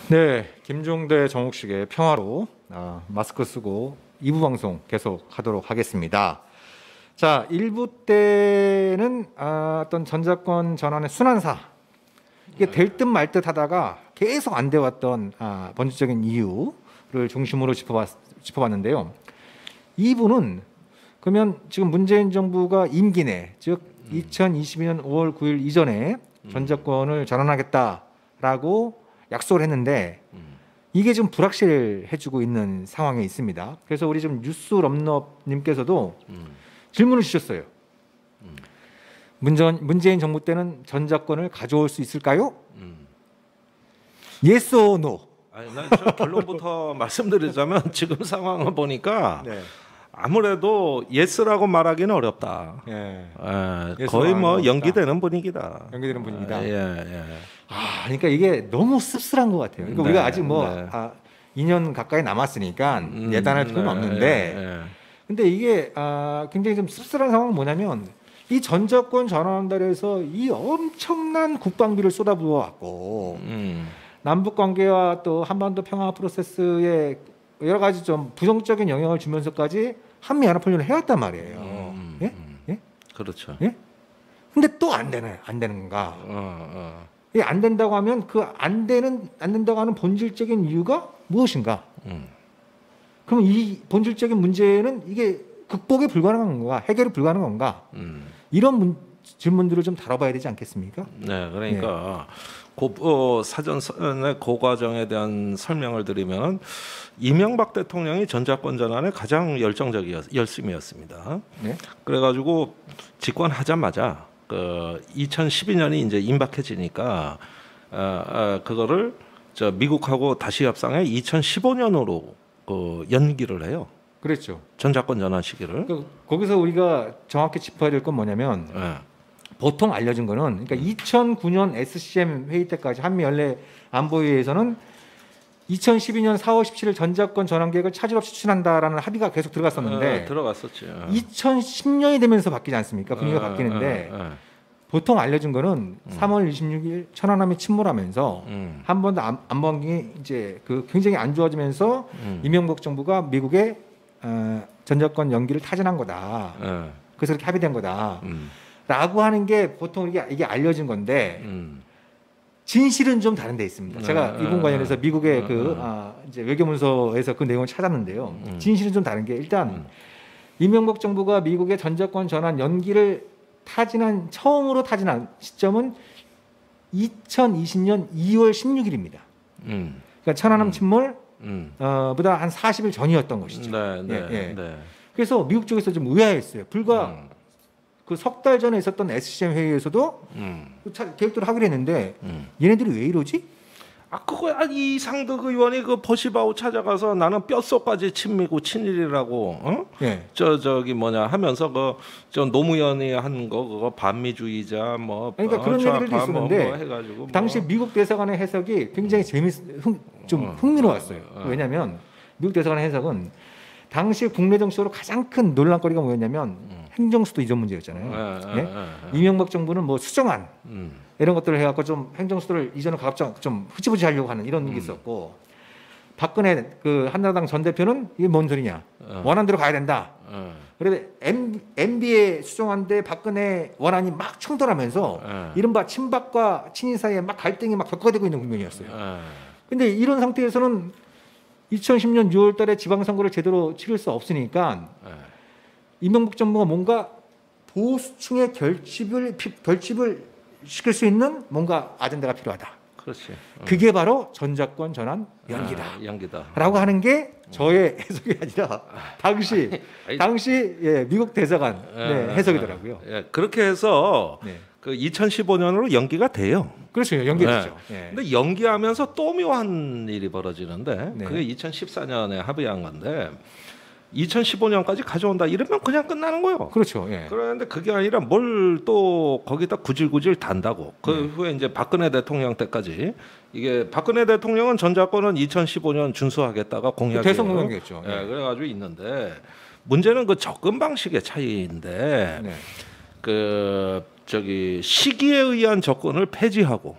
네, 김종대 정옥식의 평화로 마스크 쓰고 2부 방송 계속 하도록 하겠습니다. 자, 1부 때는 어떤 전자권 전환의 순환사 이게 될 듯 말 듯 하다가 계속 안 돼 왔던 본질적인 이유를 중심으로 짚어봤는데요. 2부는 그러면 지금 문재인 정부가 임기 내, 즉 2022년 5월 9일 이전에 전자권을 전환하겠다라고 약속을 했는데 이게 좀 불확실해지고 있는 상황에 있습니다. 그래서 우리 지금 뉴스럼럽님께서도 질문을 주셨어요. 문재인 정부 때는 전자권을 가져올 수 있을까요? Yes or no? 아니, 난 결론부터 말씀드리자면 지금 상황을 보니까 네. 아무래도 예스라고 말하기는 어렵다. 예. 거의 뭐 어렵다. 연기되는 분위기다. 연기되는 분위기다. 예. 그러니까 이게 너무 씁쓸한 것 같아요. 그러니까 네, 우리가 아직 뭐 네. 2년 가까이 남았으니까 예단할 필요는 없는데, 근데 이게 굉장히 좀 씁쓸한 상황은 뭐냐면 이 전자권 전환한다 해서 이 엄청난 국방비를 쏟아부어 왔고 남북 관계와 또 한반도 평화 프로세스에 여러 가지 좀 부정적인 영향을 주면서까지 한미 연합훈련을 해왔단 말이에요. 예? 예? 그렇죠. 예? 근데 또 안 되는 건가? 이게 안 된다고 하면 그 안 된다고 하는 본질적인 이유가 무엇인가? 그럼 이 본질적인 문제는 이게 극복이 불가능한 건가? 해결이 불가능한 건가? 이런 질문들을 좀 다뤄봐야 되지 않겠습니까? 네, 그러니까 사전에 그 과정에 대한 설명을 드리면 이명박 대통령이 전자권 전환에 가장 열심이었습니다. 네? 그래가지고 집권하자마자 그 2012년이 이제 임박해지니까 그거를 미국하고 다시 협상해 2015년으로 연기를 해요. 그랬죠. 전자권 전환 시기를. 거기서 우리가 정확히 짚어야 될 건 뭐냐면 보통 알려진 거는 그러니까 2009년 SCM 회의 때까지 한미 연례 안보회의에서는 2012년 4월 17일 전자권 전환 계획을 차질 없이 추진한다라는 합의가 계속 들어갔었는데 들어갔었죠. 2010년이 되면서 바뀌지 않습니까? 분위기가 바뀌는데 보통 알려진 거는 3월 26일 천안함이 침몰하면서 한 번도 안보관계가 이제 그 굉장히 안 좋아지면서 이명박 정부가 미국의 전자권 연기를 타진한 거다. 그래서 그렇게 합의된 거다. 라고 하는 게 보통 이게 알려진 건데 진실은 좀 다른 데 있습니다. 제가 이번 관련해서 미국의 이제 외교문서에서 그 내용을 찾았는데요. 진실은 좀 다른 게 일단 이명박 정부가 미국의 전자권 전환 연기를 처음으로 타진한 시점은 2020년 2월 16일입니다. 그러니까 천안함 침몰 보다 한 40일 전이었던 것이죠. 네. 그래서 미국 쪽에서 좀 의아했어요. 불과 그 석 달 전에 있었던 SCM 회의에서도 계획들을 하기로 했는데 얘네들이 왜 이러지? 그거 이상득 의원이 그 버시바우 찾아가서 나는 뼛속까지 친미고 친일이라고 저기 뭐냐 하면서 그 노무현이 한 거 그거 반미주의자 뭐 그러니까 그런 얘기들도 있었는데 해가지고 당시 미국 대사관의 해석이 굉장히 좀 흥미로웠어요. 왜냐하면 미국 대사관의 해석은 당시 국내 정치적으로 가장 큰 논란거리가 뭐였냐면 행정수도 이전 문제였잖아요. 이명박 정부는 뭐 수정안 이런 것들을 해갖고 좀 행정수도를 이전을 가급적 좀 흐지부지 하려고 하는 이런 게 있었고 박근혜 그 한나라당 전 대표는 이게 뭔 소리냐 원안 대로 가야 된다. 그래서 MB에 수정안대 박근혜 원안이 막 충돌하면서 이른바 친박과 친일 사이에 막 갈등이 막 격화되고 있는 국면이었어요. 근데 이런 상태에서는 2010년 6월 달에 지방선거를 제대로 치를 수 없으니까 이명박 정부가 뭔가 보수층의 결집을 시킬 수 있는 뭔가 아젠다가 필요하다. 그렇지. 그게 바로 전자권 전환 연기다. 라고 하는 게 저의 해석이 아니라 당시 미국 대사관 해석이더라고요. 그렇게 해서 그 2015년으로 연기가 돼요. 그렇죠. 연기됐죠. 근데 연기하면서 또 묘한 일이 벌어지는데 그게 2014년에 합의한 건데 2015년까지 가져온다 이러면 그냥 끝나는 거예요. 그렇죠. 그런데 그게 아니라 뭘 또 거기다 구질구질 단다고. 그 후에 이제 박근혜 대통령 때까지 이게 박근혜 대통령은 전자권은 2015년 준수하겠다가 공약이에요. 대선 공약이었죠. 그래가지고 있는데 문제는 그 접근 방식의 차이인데 시기에 의한 접근을 폐지하고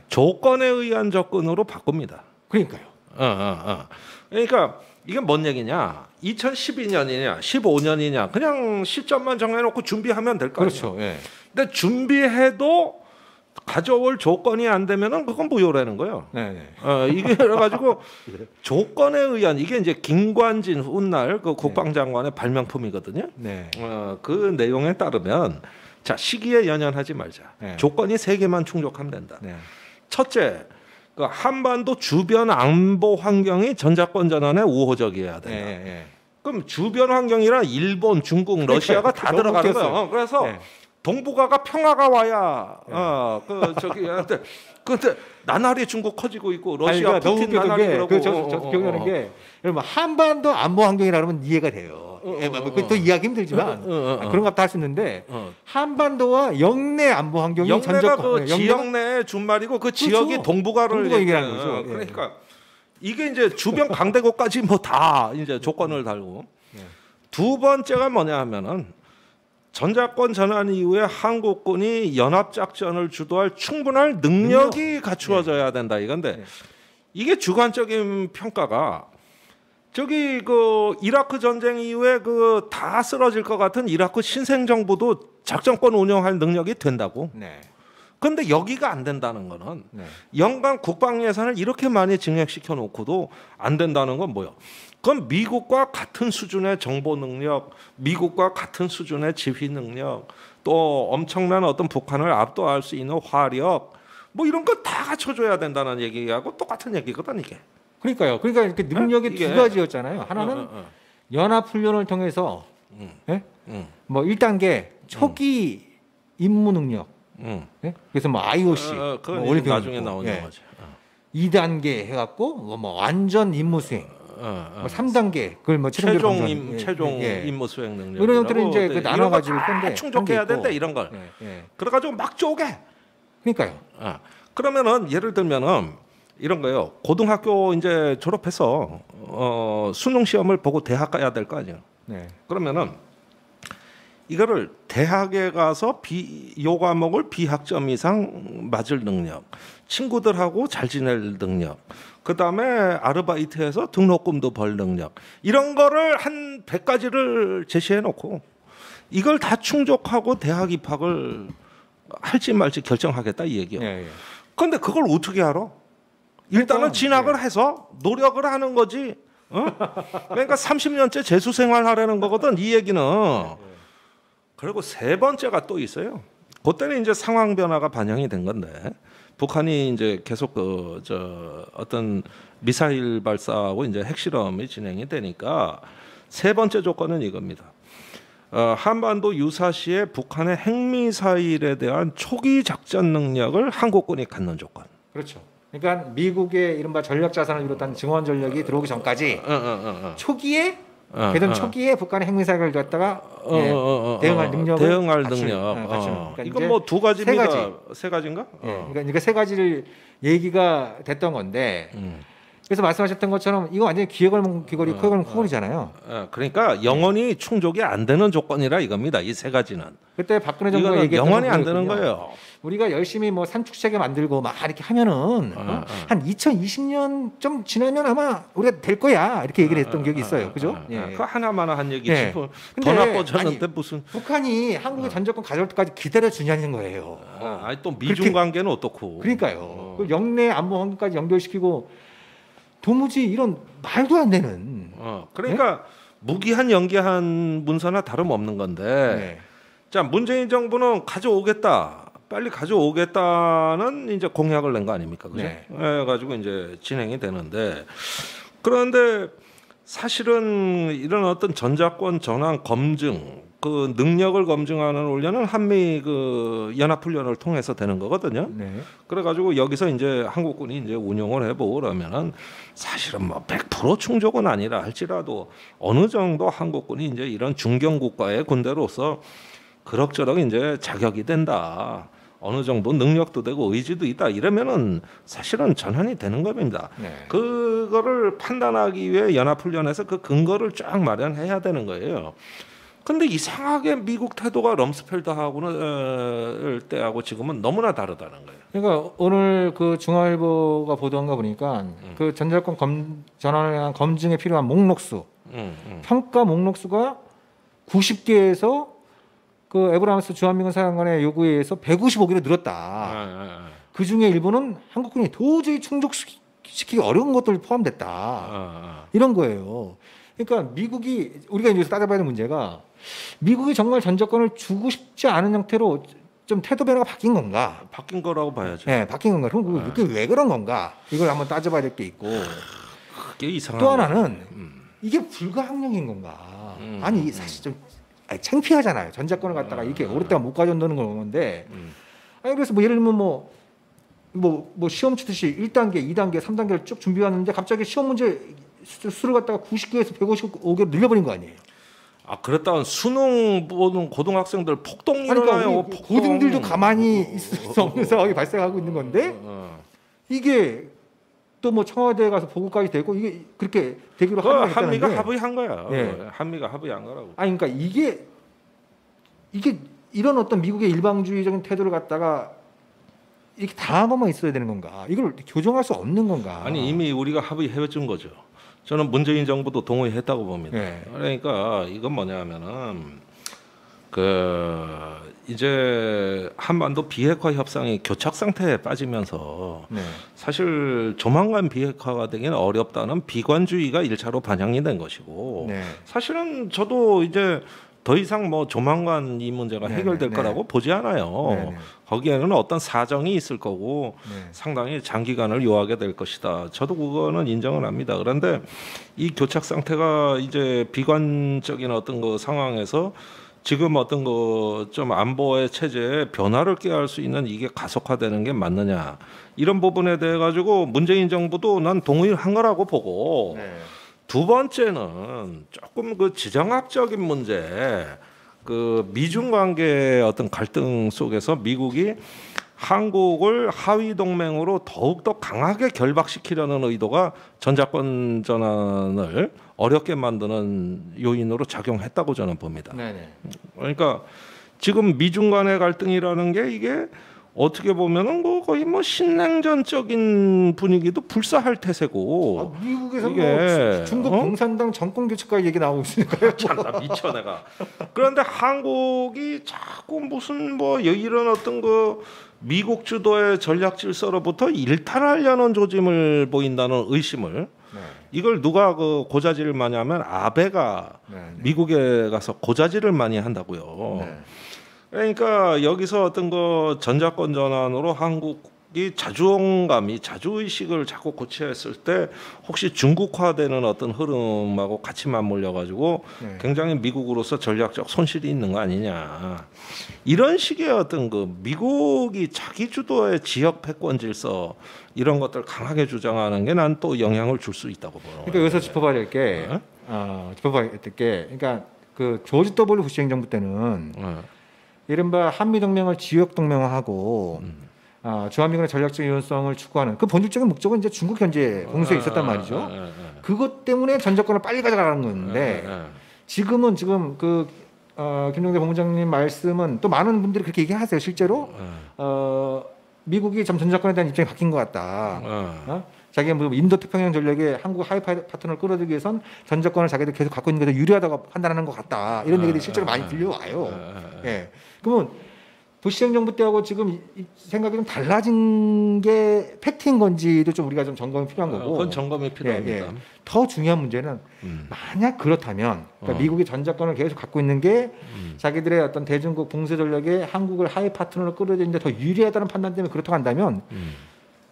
조건에 의한 접근으로 바꿉니다. 그러니까요. 그러니까 이게 뭔 얘기냐? 2012년이냐, 15년이냐, 그냥 시점만 정해놓고 준비하면 될 거 아니에요. 그렇죠. 예. 근데 준비해도 가져올 조건이 안 되면은 그건 무효라는 거예요. 네. 이게 그래가지고 조건에 의한 이게 이제 김관진 훗날 그 국방장관의 발명품이거든요. 네. 그 내용에 따르면 자 시기에 연연하지 말자. 네. 조건이 세 개만 충족하면 된다. 네. 첫째, 그 한반도 주변 안보 환경이 전자권 전환에 우호적이어야 된다. 네. 그럼 주변 환경이란 일본, 중국, 러시아가 다 들어가는 거예요. 그래서 네. 동북아가 평화가 와야 근데 나날이 중국 커지고 있고 러시아 푸틴 나날이 그러고 저 기억나는 게 여러분 한반도 안보 환경이라 그러면 이해가 돼요. 또 이해하기 힘들지만 그런 것도 할 수 있는데 한반도와 영내 안보 환경이 영내가 그 지역 내 준말이고 그 지역이 그렇죠. 동북아를 얘기하는 거죠. 그러니까 이게 이제 주변 강대국까지 뭐 다 이제 조건을 달고 두 번째가 뭐냐 하면은 전자권 전환 이후에 한국군이 연합작전을 주도할 충분한 능력이 갖추어져야 된다 이건데 이게 주관적인 평가가 저기 그 이라크 전쟁 이후에 그 다 쓰러질 것 같은 이라크 신생 정부도 작전권 운영할 능력이 된다고. 네. 근데 여기가 안 된다는 거는 네. 연간 국방 예산을 이렇게 많이 증액시켜 놓고도 안 된다는 건 뭐예요? 그건 미국과 같은 수준의 정보 능력, 미국과 같은 수준의 지휘 능력, 또 엄청난 어떤 북한을 압도할 수 있는 화력, 뭐 이런 거 다 갖춰줘야 된다는 얘기하고 똑같은 얘기거든 이게. 그러니까요. 그러니까 그 능력이 이게. 두 가지였잖아요. 하나는 연합 훈련을 통해서 예? 뭐 1단계 초기 임무 능력. 예? 그래서 뭐 IOC, 그건 뭐 올림픽 나중에 있고, 나오는 예. 거지. 2단계 해갖고 뭐 완전 임무 수행. 뭐 3단계 그걸 뭐 최종 예. 임무 수행 능력 이런 것들을 이제 그 나눠가지고 건데 충족해야 된다 이런 걸. 그래가지고 막 쪼개. 그러니까요. 그러면은 예를 들면은 이런 거예요. 고등학교 이제 졸업해서 수능 시험을 보고 대학 가야 될 거 아니에요. 네. 그러면은 이거를 대학에 가서 요 과목을 B학점 이상 맞을 능력, 친구들하고 잘 지낼 능력, 그 다음에 아르바이트해서 등록금도 벌 능력, 이런 거를 한 100가지를 제시해 놓고 이걸 다 충족하고 대학 입학을 할지 말지 결정하겠다 이 얘기예요. 예. 그런데 그걸 어떻게 알아? 일단은 진학을 해서 노력을 하는 거지. 그러니까 30년째 재수 생활하려는 거거든 이 얘기는. 그리고 세 번째가 또 있어요. 그때는 이제 상황 변화가 반영이 된 건데 북한이 이제 계속 어떤 미사일 발사하고 이제 핵실험이 진행이 되니까 세 번째 조건은 이겁니다. 한반도 유사시에 북한의 핵미사일에 대한 초기 작전 능력을 한국군이 갖는 조건. 그렇죠. 그러니까 미국의 이른바 전략 자산을 비롯한 증원 전력이 들어오기 전까지 초기에 개던 초기에 북한의 핵미사일을 갖다가 대응할 능력을 대응할 갖춘, 능력. 그러니까 이건 뭐 두 가지입니다. 세 가지인가? 그러니까 세 가지를 얘기가 됐던 건데 그래서 말씀하셨던 것처럼 이거 완전히 기획을 귀걸이 코걸은 코걸이잖아요. 그러니까 영원히 충족이 안 되는 조건이라 이겁니다. 이 세 가지는. 그때 박근혜 정부가 얘기했던 영원히 안 되는 거예요. 우리가 열심히 뭐 산축체계 만들고 막 이렇게 하면은 한 2020년 좀 지나면 아마 우리가 될 거야 이렇게 얘기를 했던 기억이 있어요. 그죠? 그 하나만 한 얘기지. 예. 더 나빠졌는데 무슨 북한이 한국의 전적권 가져올 때까지 기다려 주냐는 거예요. 아니 또 미중 관계는 어떻고? 그러니까요. 그 영내 안보 환경까지 연결시키고 도무지 이런 말도 안 되는. 그러니까 무기한 연기한 문서나 다름없는 건데. 자 문재인 정부는 가져오겠다. 빨리 가져오겠다는 이제 공약을 낸 거 아닙니까? 그죠? 그래가지고 이제 진행이 되는데 그런데 사실은 이런 어떤 전자권 전환 검증 그 능력을 검증하는 훈련은 한미 그 연합훈련을 통해서 되는 거거든요. 그래가지고 여기서 이제 한국군이 이제 운용을 해보고 그러면은 사실은 뭐 100% 충족은 아니라 할지라도 어느 정도 한국군이 이제 이런 중견 국가의 군대로서 그럭저럭 이제 자격이 된다. 어느 정도 능력도 되고 의지도 있다 이러면은 사실은 전환이 되는 겁니다. 그거를 판단하기 위해 연합훈련에서 그 근거를 쫙 마련해야 되는 거예요. 근데 이상하게 미국 태도가 럼스펠드하고는 때하고 지금은 너무나 다르다는 거예요. 그러니까 오늘 그 중앙일보가 보도한 거 보니까 그 전자권 전환에 대한 검증에 필요한 목록수, 평가 목록수가 90개에서 그 에브라함스 주한미군 사령관의 요구에 의해서 155개로 늘었다. 그 중에 일부는 한국군이 도저히 충족시키기 어려운 것들 포함됐다. 이런 거예요. 그러니까 미국이 우리가 이제 따져봐야 되는 문제가 미국이 정말 전자권을 주고 싶지 않은 형태로 좀 태도 변화가 바뀐 건가? 바뀐 거라고 봐야죠. 네, 바뀐 건가? 그럼 그게 왜 그런 건가? 이걸 한번 따져봐야 될 게 있고. 그게 이상한. 또 하나는 이게 불가항력인 건가? 아니 사실 좀 창피하잖아요. 전자권을 갖다가 이렇게 오랫동안 못 가져온다는 건데. 아니 그래서 뭐 예를 들면 뭐 시험 치듯이 1단계, 2단계, 3단계를 쭉 준비해왔는데 갑자기 시험 문제 수를 갖다가 90개에서 155개로 늘려버린 거 아니에요? 아 그랬다면 수능 보는 고등학생들 폭동 일어나요. 그러니까 폭동. 고등들도 가만히 있을 수 없는 상황이 발생하고 있는 건데 이게 또 뭐 청와대에 가서 보고까지 되고 이게 그렇게 되기로 한미가 합의한 거야. 네. 한미가 합의한 거라고. 아니 그러니까 이게 이런 어떤 미국의 일방주의적인 태도를 갖다가 이렇게 당하고만 있어야 되는 건가? 이걸 교정할 수 없는 건가? 아니 이미 우리가 합의해 준 거죠. 저는 문재인 정부도 동의했다고 봅니다. 네. 그러니까 이건 뭐냐면은 그 이제 한반도 비핵화 협상이 교착 상태에 빠지면서 네. 사실 조만간 비핵화가 되기는 어렵다는 비관주의가 1차로 반영이 된 것이고 네. 사실은 저도 이제 더 이상 뭐 조만간 이 문제가 해결될 거라고 보지 않아요. 거기에는 어떤 사정이 있을 거고 상당히 장기간을 요하게 될 것이다. 저도 그거는 인정을 합니다. 그런데 이 교착 상태가 이제 비관적인 어떤 그 상황에서 지금 어떤 거 좀 안보의 체제에 변화를 꾀할 수 있는 이게 가속화되는 게 맞느냐 이런 부분에 대해 가지고 문재인 정부도 난 동의한 거라고 보고 두 번째는 조금 그 지정학적인 문제, 그 미중 관계의 어떤 갈등 속에서 미국이 한국을 하위 동맹으로 더욱더 강하게 결박시키려는 의도가 전자권 전환을 어렵게 만드는 요인으로 작용했다고 저는 봅니다. 네네. 그러니까 지금 미중 간의 갈등이라는 게 이게 어떻게 보면은 뭐 거의 뭐 신냉전적인 분위기도 불사할 태세고 미국에서 이게, 뭐 중국 공산당 정권 교체까지 얘기 나오고 있으니까요. 참나 미쳐 내가. 그런데 한국이 자꾸 무슨 뭐 이런 어떤 그 미국 주도의 전략 질서로부터 일탈하려는 조짐을 보인다는 의심을 이걸 누가 그 고자질을 많이 하면 아베가 미국에 가서 고자질을 많이 한다고요. 그러니까 여기서 어떤 거 전자권 전환으로 한국이 자주감이 자주의식을 자꾸 고취했을 때 혹시 중국화되는 어떤 흐름하고 같이 맞물려 가지고 굉장히 미국으로서 전략적 손실이 있는 거 아니냐 이런 식의 어떤 그 미국이 자기 주도의 지역 패권 질서 이런 것들 강하게 주장하는 게 난 또 영향을 줄 수 있다고 봐요. 그러니까 여기서 짚어봐야 될 게 그러니까 그 조지 W 부시 행정부 때는 이른바 한미동맹을 지역동맹화하고 주한미군의 전략적 유연성을 추구하는 그 본질적인 목적은 이제 중국 견제 공세에 있었단 말이죠. 그것 때문에 전자권을 빨리 가져가는 건데 지금 그 김종대 본부장님 말씀은 또 많은 분들이 그렇게 얘기하세요. 실제로 미국이 좀 전자권에 대한 입장이 바뀐 것 같다. 자기가 뭐 인도 태평양 전략에 한국 하위 파트너를 끌어들이기 위해선 전자권을 자기들 계속 갖고 있는 게 더 유리하다고 판단하는 것 같다. 이런 얘기들이 실제로 많이 들려와요. 예. 그러면 부시 행정부 때하고 지금 이 생각이 좀 달라진 게 팩트인 건지도 좀 우리가 좀 점검이 필요한 거고. 그건 점검이 필요합니다. 예. 더 중요한 문제는 만약 그렇다면 그러니까 미국이 전자권을 계속 갖고 있는 게 자기들의 어떤 대중국 봉쇄 전략에 한국을 하위 파트너로 끌어들이는데 더 유리하다는 판단 때문에 그렇다고 한다면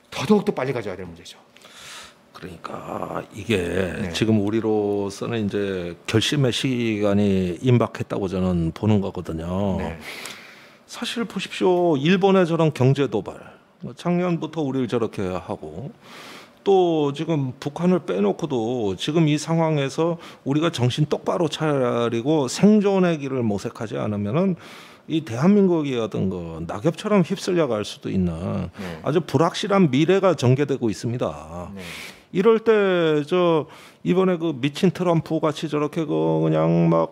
더더욱 빨리 가져야 될 문제죠. 그러니까 이게 지금 우리로서는 이제 결심의 시간이 임박했다고 저는 보는 거거든요. 사실 보십시오. 일본의 저런 경제 도발, 작년부터 우리를 저렇게 하고 또 지금 북한을 빼놓고도 지금 이 상황에서 우리가 정신 똑바로 차리고 생존의 길을 모색하지 않으면은 이 대한민국이 어떤 거 낙엽처럼 휩쓸려 갈 수도 있는 아주 불확실한 미래가 전개되고 있습니다. 이럴 때 저 이번에 그 미친 트럼프 같이 저렇게 그 그냥 막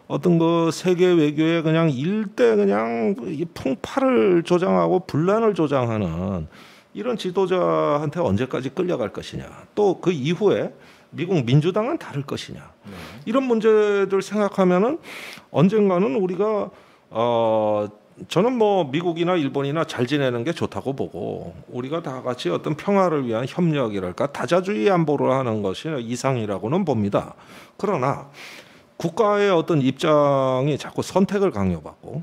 어떤 그 세계 외교의 그냥 일대 그냥 이 풍파를 조장하고 분란을 조장하는 이런 지도자한테 언제까지 끌려갈 것이냐. 또 그 이후에 미국 민주당은 다를 것이냐. 이런 문제들 생각하면은 언젠가는 우리가 저는 뭐 미국이나 일본이나 잘 지내는 게 좋다고 보고 우리가 다 같이 어떤 평화를 위한 협력이랄까 다자주의 안보를 하는 것이 이상이라고는 봅니다. 그러나 국가의 어떤 입장이 자꾸 선택을 강요받고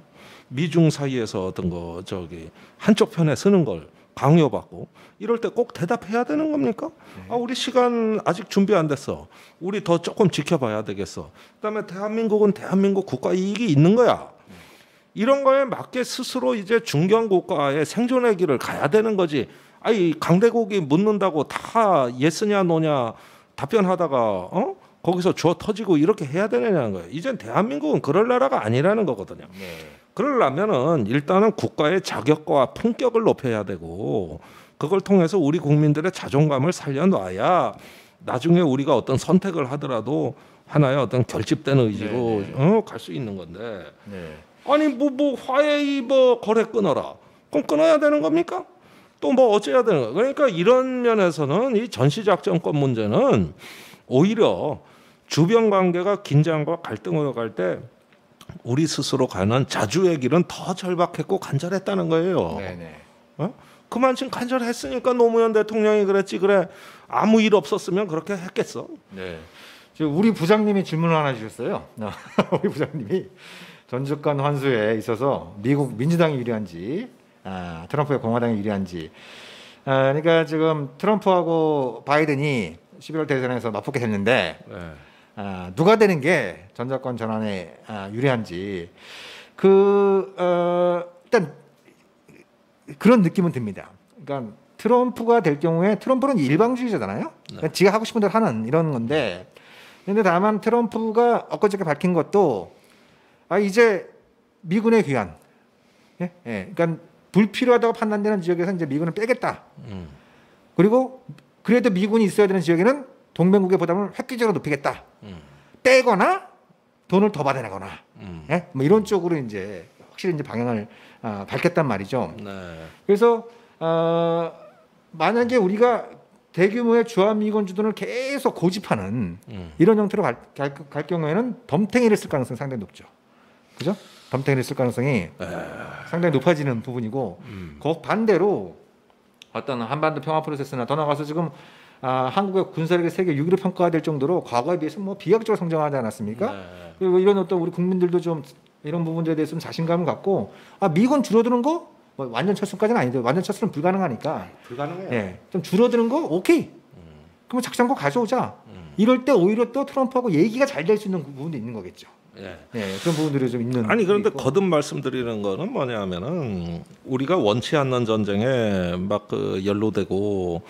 미중 사이에서 어떤 거 한쪽 편에 서는 걸 강요받고 이럴 때 꼭 대답해야 되는 겁니까? 우리 시간 아직 준비 안 됐어. 우리 더 조금 지켜봐야 되겠어. 그다음에 대한민국은 대한민국 국가 이익이 있는 거야. 이런 거에 맞게 스스로 이제 중견 국가의 생존의 길을 가야 되는 거지. 강대국이 묻는다고 다 예스냐 노냐 답변하다가 거기서 주워 터지고 이렇게 해야 되느냐는 거예요. 이젠 대한민국은 그럴 나라가 아니라는 거거든요. 그러려면은 일단은 국가의 자격과 품격을 높여야 되고 그걸 통해서 우리 국민들의 자존감을 살려놔야 나중에 우리가 어떤 선택을 하더라도 하나의 어떤 결집된 의지로 갈 수 있는 건데. 아니 뭐 화해의 거래 끊어라. 그럼 끊어야 되는 겁니까? 또 뭐 어째야 되는 거야? 그러니까 이런 면에서는 이 전시작전권 문제는 오히려 주변 관계가 긴장과 갈등으로 갈 때 우리 스스로 가는 자주의 길은 더 절박했고 간절했다는 거예요. 그만큼 간절했으니까 노무현 대통령이 그랬지. 그래 아무 일 없었으면 그렇게 했겠어. 우리 부장님이 질문을 하나 주셨어요. 우리 부장님이 전주권 환수에 있어서 미국 민주당이 유리한지 트럼프의 공화당이 유리한지 그러니까 지금 트럼프하고 바이든이 11월 대선에서 맞붙게 됐는데 누가 되는 게 전자권 전환에 유리한지 일단 그런 느낌은 듭니다. 그러니까 트럼프가 될 경우에 트럼프는 일방주의자잖아요. 그러니까 지가 하고 싶은 대로 하는 이런 건데 근데 다만 트럼프가 엊그저께 밝힌 것도 이제 미군의 귀환, 그러니까 불필요하다고 판단되는 지역에서 이제 미군을 빼겠다. 그리고 그래도 미군이 있어야 되는 지역에는 동맹국의 부담을 획기적으로 높이겠다. 떼거나 돈을 더 받아내거나, 뭐 이런 쪽으로 이제 확실히 이제 방향을 밝혔단 말이죠. 그래서 만약에 우리가 대규모의 주한미군 주둔을 계속 고집하는 이런 형태로 갈 경우에는 덤탱이를 쓸 가능성이 상당히 높죠. 그죠? 덤탱이를 쓸 가능성이 상당히 높아지는 부분이고 그 반대로 어떤 한반도 평화 프로세스나 더 나가서 지금 한국의 군사력이 세계 6위로 평가될 정도로 과거에 비해서 뭐 비약적으로 성장하지 않았습니까? 그리고 이런 어떤 우리 국민들도 좀 이런 부분들에 대해서 좀 자신감을 갖고 미군 줄어드는 거 뭐 완전 철수까지는 아닌데 완전 철수는 불가능하니까 불가능해요. 좀 줄어드는 거 오케이. 그러면 작전거 가져오자. 이럴 때 오히려 또 트럼프하고 얘기가 잘 될 수 있는 부분도 있는 거겠죠. 그런 부분들이 좀 있는. 그런데 거듭 말씀드리는 거는 뭐냐면은 우리가 원치 않는 전쟁에 막 연루되고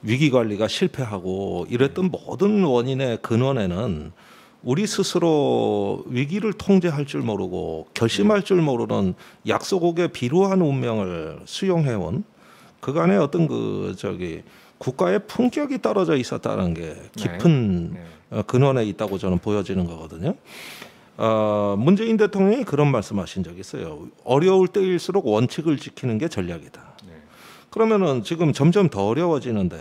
위기 관리가 실패하고 이랬던 모든 원인의 근원에는 우리 스스로 위기를 통제할 줄 모르고 결심할 줄 모르는 약소국의 비루한 운명을 수용해온 그간의 어떤 국가의 품격이 떨어져 있었다는 게 깊은 근원에 있다고 저는 보여지는 거거든요. 문재인 대통령이 그런 말씀하신 적이 있어요. 어려울 때일수록 원칙을 지키는 게 전략이다. 그러면은 지금 점점 더 어려워지는데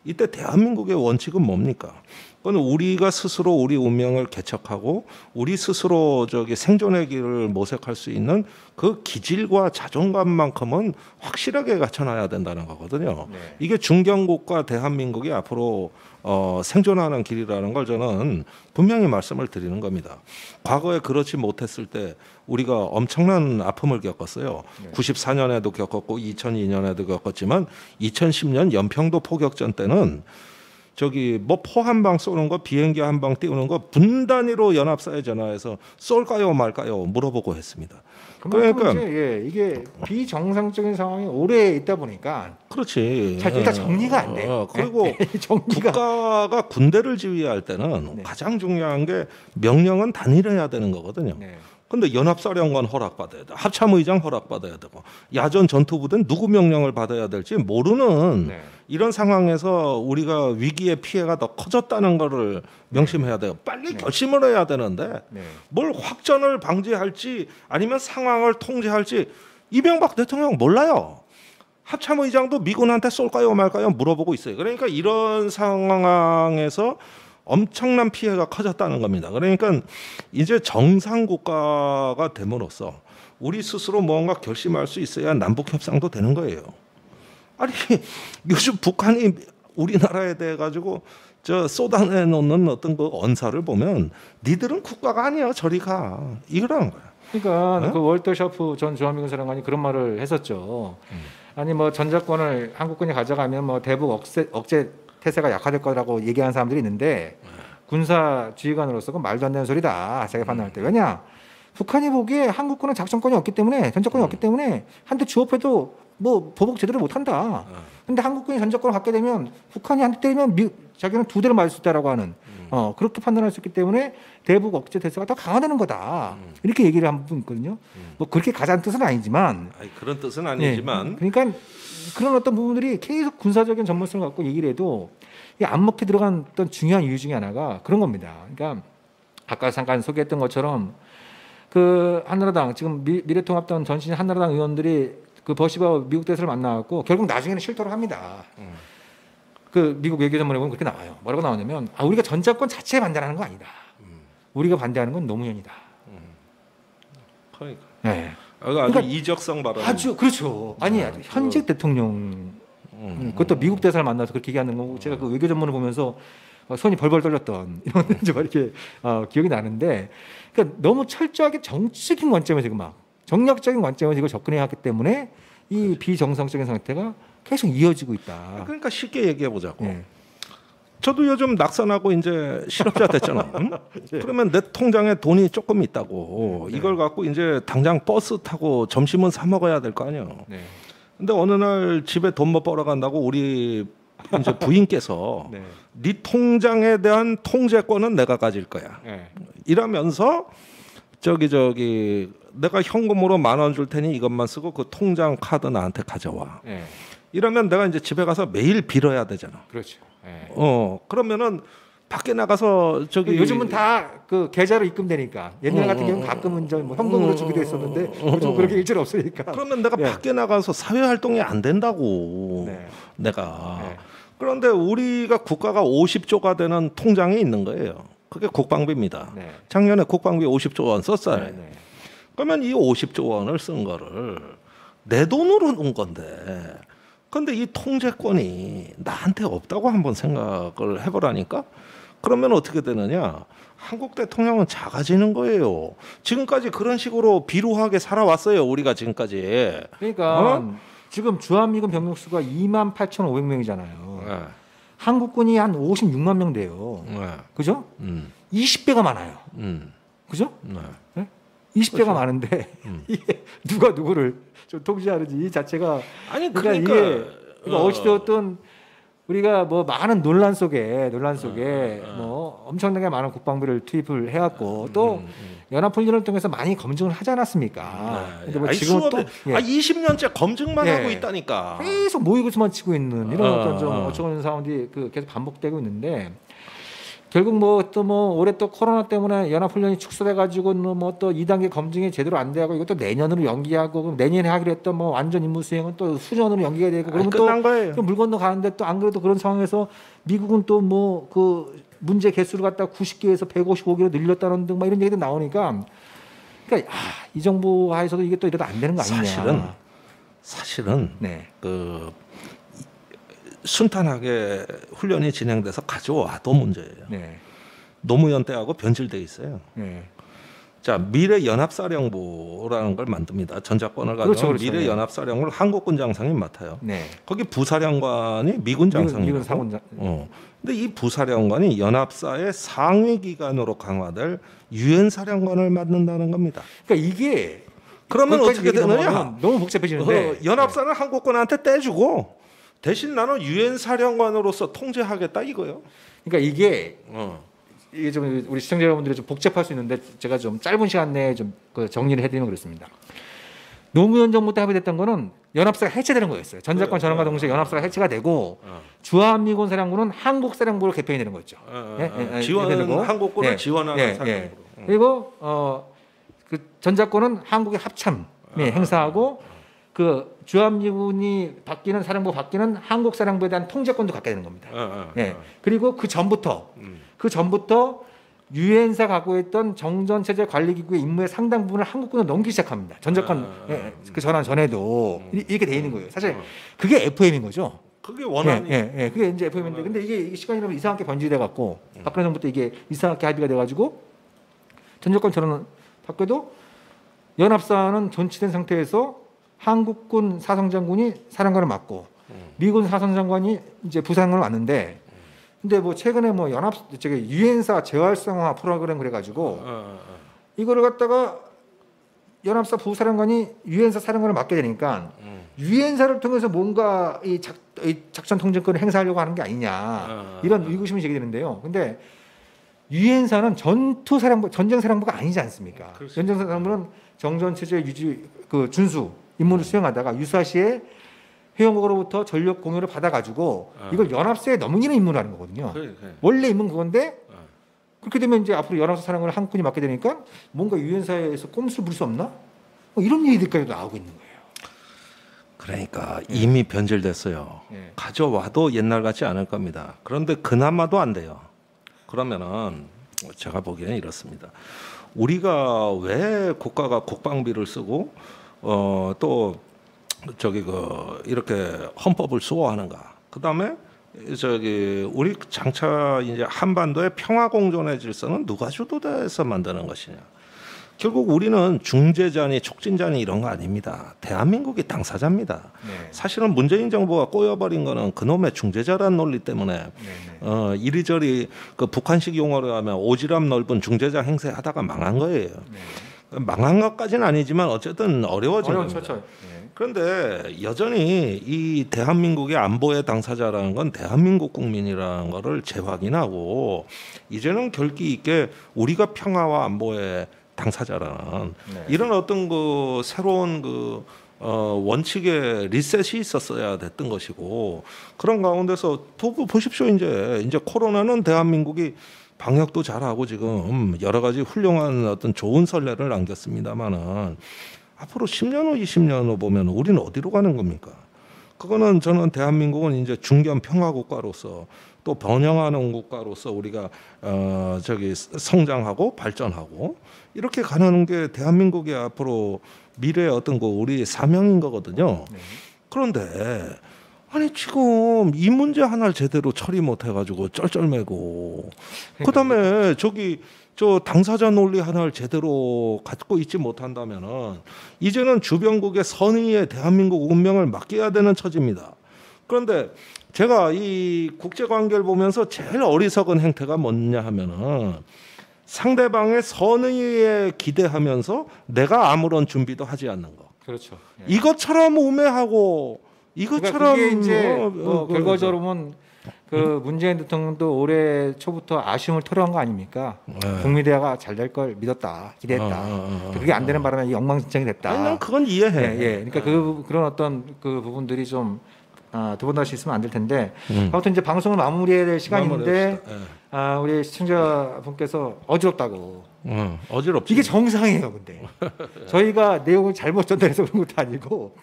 이때 대한민국의 원칙은 뭡니까? 그건 우리가 스스로 우리 운명을 개척하고 우리 스스로 생존의 길을 모색할 수 있는 그 기질과 자존감만큼은 확실하게 갖춰놔야 된다는 거거든요. 이게 중견국가 대한민국이 앞으로 생존하는 길이라는 걸 저는 분명히 말씀을 드리는 겁니다. 과거에 그렇지 못했을 때 우리가 엄청난 아픔을 겪었어요. 94년에도 겪었고 2002년에도 겪었지만 2010년 연평도 포격전 때는 뭐 포 한 방 쏘는 거 비행기 한 방 띄우는 거 분단위로 연합사에 전화해서 쏠까요 말까요 물어보고 했습니다. 그러니까 이게 비정상적인 상황이 오래 있다 보니까 그렇지. 일단 정리가 안 돼요. 그리고 국가가 군대를 지휘할 때는 가장 중요한 게 명령은 단일해야 되는 거거든요. 근데 연합사령관 허락받아야 돼. 합참의장 허락받아야 되고 야전 전투부대는 누구 명령을 받아야 될지 모르는 네. 이런 상황에서 우리가 위기의 피해가 더 커졌다는 거를 명심해야 돼요. 빨리 결심을 해야 되는데 뭘 확전을 방지할지 아니면 상황을 통제할지 이명박 대통령 몰라요. 합참의장도 미군한테 쏠까요 말까요 물어보고 있어요. 그러니까 이런 상황에서 엄청난 피해가 커졌다는 겁니다. 그러니까 이제 정상 국가가 됨으로써 우리 스스로 뭔가 결심할 수 있어야 남북 협상도 되는 거예요. 아니 요즘 북한이 우리나라에 대해 가지고 저 쏟아내 놓는 어떤 그 언사를 보면 니들은 국가가 아니야 저리 가 이거라는 거야. 그러니까 네? 그 월터 샤프 전 주한미군 사령관이 그런 말을 했었죠. 아니 뭐 전작권을 한국군이 가져가면 뭐 대북 억제 태세가 약화될 거라고 얘기하는 사람들이 있는데 군사 지휘관으로서 그 말도 안 되는 소리다. 자기가 판단할 때. 왜냐? 북한이 보기에 한국군은 작전권이 없기 때문에 전작권이 없기 때문에 한 대 주업해도 뭐 보복 제대로 못한다. 근데 한국군이 전작권을 갖게 되면 북한이 한 대 때리면 자기는 두 대를 맞을 수 있다라고 하는 그렇게 판단할 수 있기 때문에 대북 억제 태세가 더 강화되는 거다. 이렇게 얘기를 한 부분 있거든요. 뭐 그렇게 가자는 뜻은 아니지만 그런 뜻은 아니지만 그러니까 그런 어떤 부분들이 계속 군사적인 전문성을 갖고 얘기를 해도 안 먹혀 들어간 어떤 중요한 이유 중에 하나가 그런 겁니다. 그러니까 아까 잠깐 소개했던 것처럼 그 한나라당 지금 미래통합당 전신 한나라당 의원들이 그 버시바 미국 대사를 만나갖고 결국 나중에는 실토를 합니다. 그 미국 외교전문에 보면 그렇게 나와요. 뭐라고 나오냐면 우리가 전작권 자체에 반대하는 거 아니다. 우리가 반대하는 건 노무현이다. 그러니까. 네. 아주 그러니까 이적성 발언. 아주 그렇죠. 아니 현직 대통령 그것도 미국 대사를 만나서 그렇게 얘기하는 거고 제가 그 외교 전문을 보면서 손이 벌벌 떨렸던 이런 좀 이렇게 기억이 나는데 그러니까 너무 철저하게 정치적인 관점에서 이거 막 정략적인 관점에서 이걸 접근해야 하기 때문에 이 비정상적인 상태가 계속 이어지고 있다. 그러니까 쉽게 얘기해 보자고. 저도 요즘 낙선하고 이제 실업자 됐잖아. 응? 그러면 내 통장에 돈이 조금 있다고 이걸 갖고 이제 당장 버스 타고 점심은 사 먹어야 될 거 아니야. 근데 어느 날 집에 돈 못 벌어간다고 우리 이제 부인께서 네 통장에 대한 통제권은 내가 가질 거야. 이러면서 저기 내가 현금으로 10,000원 줄 테니 이것만 쓰고 그 통장 카드 나한테 가져와. 이러면 내가 이제 집에 가서 매일 빌어야 되잖아. 그렇죠. 그러면은 밖에 나가서 저기 요즘은 다 그 계좌로 입금되니까 옛날 같은 경우는 가끔은 뭐 현금으로 주기도 했었는데 요즘 그렇게 일절 없으니까. 그러면 내가 밖에 나가서 사회 활동이 안 된다고 내가. 그런데 우리가 국가가 50조가 되는 통장이 있는 거예요. 그게 국방비입니다. 작년에 국방비 50조 원 썼어요. 그러면 이 50조 원을 쓴 거를 내 돈으로 넣은 건데 근데 이 통제권이 나한테 없다고 한번 생각을 해보라니까. 그러면 어떻게 되느냐? 한국 대통령은 작아지는 거예요. 지금까지 그런 식으로 비루하게 살아왔어요. 우리가 지금까지. 그러니까 지금 주한미군 병력 수가 28,500명이잖아요. 한국군이 한 56만 명 돼요. 그죠? 20배가 많아요. 그죠? 20배가 그렇죠. 많은데 이게 누가 누구를 좀 통제하는지 이 자체가 그러니까 이게 어찌되었든 우리가 뭐 많은 논란 속에 뭐 엄청나게 많은 국방비를 투입을 해왔고 또 연합훈련을 통해서 많이 검증을 하지 않았습니까? 근데 뭐 지금 또 20년째 검증만 하고 있다니까. 계속 모의고사만 치고 있는 이런 어떤 좀 어처구니 상황들이 계속 반복되고 있는데. 결국 올해 또 코로나 때문에 연합훈련이 축소돼가지고 뭐 또 2단계 검증이 제대로 안 돼하고 이것도 내년으로 연기하고 그럼 내년에 하기로 했던 뭐 완전 임무 수행은 또 수년으로 연기가 되고 그러면 또 물 건너 가는데 또 안 그래도 그런 상황에서 미국은 또 뭐 그 문제 개수를 갖다 90개에서 155개로 늘렸다는 등 막 이런 얘기도 나오니까 그러니까 이 정부 하에서도 이게 또 이러다 안 되는 거 아니냐. 사실은 그 순탄하게 훈련이 진행돼서 가져와도 문제예요. 노무현 때하고 변질돼 있어요. 자, 미래연합사령부라는 걸 만듭니다. 전작권을 가지고 그렇죠. 미래연합사령부를 한국군 장성이 맡아요. 거기 부사령관이 미군 장성이고. 근데 이 부사령관이 연합사의 상위 기관으로 강화될 유엔 사령관을 맡는다는 겁니다. 그러니까 이게 그러면 어떻게 되느냐? 너무 복잡해지는데 연합사는 한국군한테 떼주고 대신 나는 유엔 사령관으로서 통제하겠다 이거요. 그러니까 이게 이게 좀 우리 시청자 여러분들이 좀 복잡할 수 있는데 제가 좀 짧은 시간 내에 좀 그 정리를 해드리면 그렇습니다. 노무현 정부 때 합의됐던 거는 연합사가 해체되는 거였어요. 전작권 전환과 동시에 연합사가 해체가 되고 주한미군 사령부는 한국 사령부로 개편이 되는 거죠. 한국군을 지원하는 사령부로. 그리고 그 전작권은 한국의 합참에 행사하고 그 주한미군이 바뀌는 사령부 바뀌는 한국 사령부에 대한 통제권도 갖게 되는 겁니다. 그리고 그 전부터 유엔사 갖고 있던 정전체제 관리기구의 임무의 상당 부분을 한국군으로 넘기기 시작합니다. 전작권 그 전환 전에도 이렇게 돼 있는 거예요. 사실 그게 FM인 거죠. 그게 원안이. 그게 이제 FM인데, 근데 이게 시간이 지나면 이상하게 변질돼 갖고 박근혜 정부 때 이게 이상하게 합의가 돼 가지고 전작권 전환은 바뀌어도 연합사는 존치된 상태에서 한국군 사성장군이 사령관을 맡고 미군 사성장관이 이제 부사령관을 맡는데. 근데 뭐 최근에 뭐 유엔사 재활성화 프로그램 그래가지고 이거를 갖다가 연합사 부사령관이 유엔사 사령관을 맡게 되니까 유엔사를 통해서 뭔가 이 작전 통제권을 행사하려고 하는 게 아니냐 이런 의구심이 제기되는데요. 근데 유엔사는 전쟁 사령부가 아니지 않습니까? 전쟁 사령부는 정전 체제 유지 그 준수 임무를 수행하다가 유사시에 회원국으로부터 전력 공유를 받아가지고 이걸 연합사에 넘기는 임무를 하는 거거든요. 원래 임무는 그건데 그렇게 되면 이제 앞으로 연합사 사령관을 한국군이 맡게 되니까 뭔가 유엔사에서 꼼수를 부릴 수 없나? 뭐 이런 얘기들까지 나오고 있는 거예요. 그러니까 이미 변질됐어요. 가져와도 옛날 같지 않을 겁니다. 그런데 그나마도 안 돼요. 그러면은 제가 보기에는 이렇습니다. 우리가 왜 국가가 국방비를 쓰고 또 이렇게 헌법을 수호하는가? 그다음에 우리 장차 이제 한반도의 평화 공존의 질서는 누가 주도돼서 만드는 것이냐? 결국 우리는 중재자니 촉진자니 이런 거 아닙니다. 대한민국이 당사자입니다. 사실은 문재인 정부가 꼬여버린 거는 그놈의 중재자라는 논리 때문에 이리저리 그 북한식 용어로 하면 오지랖 넓은 중재자 행세하다가 망한 거예요. 망한 것까지는 아니지만 어쨌든 어려워진 겁니다. 그런데 여전히 이 대한민국의 안보의 당사자라는 건 대한민국 국민이라는 거를 재확인하고 이제는 결기 있게 우리가 평화와 안보의 당사자라는 이런 어떤 그 새로운 그 원칙의 리셋이 있었어야 됐던 것이고 그런 가운데서 보십시오. 이제 코로나는 대한민국이 방역도 잘하고 지금 여러 가지 훌륭한 어떤 좋은 선례를 남겼습니다만은 앞으로 10년 후, 20년 후 보면 우리는 어디로 가는 겁니까? 그거는 저는 대한민국은 이제 중견 평화 국가로서 또 번영하는 국가로서 우리가 성장하고 발전하고 이렇게 가는 게 대한민국의 앞으로 미래의 어떤 거 우리 사명인 거거든요. 그런데 아니 지금 이 문제 하나를 제대로 처리 못 해가지고 쩔쩔매고 그다음에 저 당사자 논리 하나를 제대로 갖고 있지 못한다면은 이제는 주변국의 선의에 대한민국 운명을 맡겨야 되는 처지입니다. 그런데 제가 이 국제 관계를 보면서 제일 어리석은 행태가 뭐냐 하면은 상대방의 선의에 기대하면서 내가 아무런 준비도 하지 않는 거. 그렇죠. 이것처럼 우매하고 이것처럼 그게 이제 결과적으로는 그 문재인 대통령도 올해 초부터 아쉬움을 토로한 거 아닙니까? 국민대화가 잘 될 걸 믿었다, 기대했다. 그게 안 되는 바람에 이 엉망진창이 됐다. 아니, 난 그건 이해해. 그러니까 그런 어떤 그 부분들이 좀 두 번 다시 있으면 안 될 텐데 아무튼 이제 방송을 마무리해야 될 시간인데 우리 시청자분께서 어지럽다고. 어지럽지. 이게 정상이에요, 근데 저희가 내용을 잘못 전달해서 그런 것도 아니고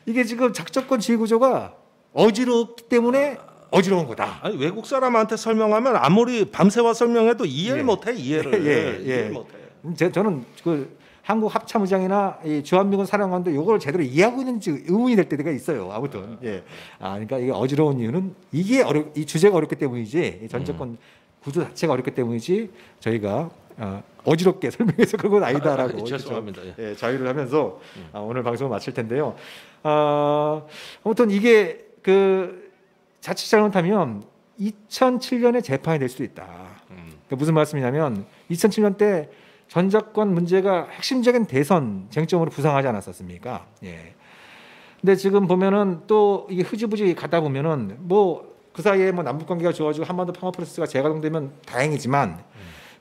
이게 지금 작전권 지휘 구조가 어지럽기 때문에 어지러운 거다. 아니 외국 사람한테 설명하면 아무리 밤새워 설명해도 이해를 못해 이해를. 이해를 못해. 저는 그 한국 합참의장이나 이 주한미군 사령관도 이걸 제대로 이해하고 있는지 의문이 될 때가 있어요. 아무튼 그러니까 이게 어지러운 이유는 이 주제가 어렵기 때문이지 이 전체권 구조 자체가 어렵기 때문이지 저희가 어지럽게 설명해서 그런 건 아니다라고 죄송합니다. 자유를 하면서 오늘 방송을 마칠 텐데요. 아무튼 이게 그 자칫 잘못하면 2007년에 재판이 될 수도 있다. 그러니까 무슨 말씀이냐면 2007년 때 전작권 문제가 핵심적인 대선 쟁점으로 부상하지 않았었습니까? 근데 지금 보면은 또 이게 흐지부지 가다 보면은 뭐 그 사이에 뭐 남북 관계가 좋아지고 한반도 평화 프로세스가 재가동되면 다행이지만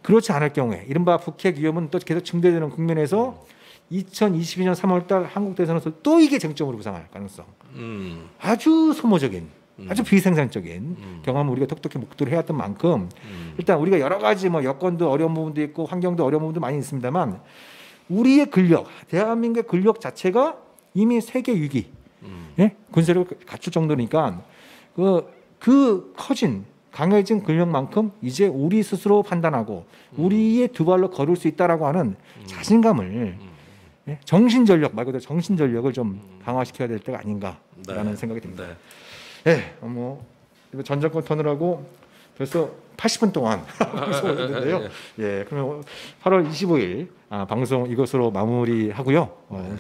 그렇지 않을 경우에 이른바 북핵 위험은 또 계속 증대되는 국면에서 2022년 3월달 한국 대선에서 또 이게 쟁점으로 부상할 가능성. 아주 소모적인, 아주 비생산적인 경험을 우리가 톡톡히 목도를 해왔던 만큼 일단 우리가 여러 가지 뭐 여건도 어려운 부분도 있고 환경도 어려운 부분도 많이 있습니다만 우리의 근력, 대한민국의 근력 자체가 이미 세계 위기, 예? 군사력을 갖출 정도니까 그 커진 강해진 근력만큼 이제 우리 스스로 판단하고 우리의 두 발로 걸을 수 있다라고 하는 자신감을 예? 정신전력 말 그대로 정신전력을 좀 강화시켜야 될 때가 아닌가라는 생각이 듭니다. 예, 뭐 전 정권 터느라고 벌써 80분 동안 방송을 했는데요. 예, 그러면 8월 25일 방송 이것으로 마무리하고요.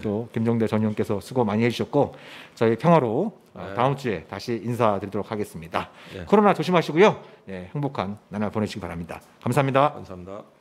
또 김종대 전 의원께서 수고 많이 해주셨고 저희 평화로 다음 주에 다시 인사드리도록 하겠습니다. 코로나 조심하시고요. 예, 행복한 나날 보내시기 바랍니다. 감사합니다. 감사합니다.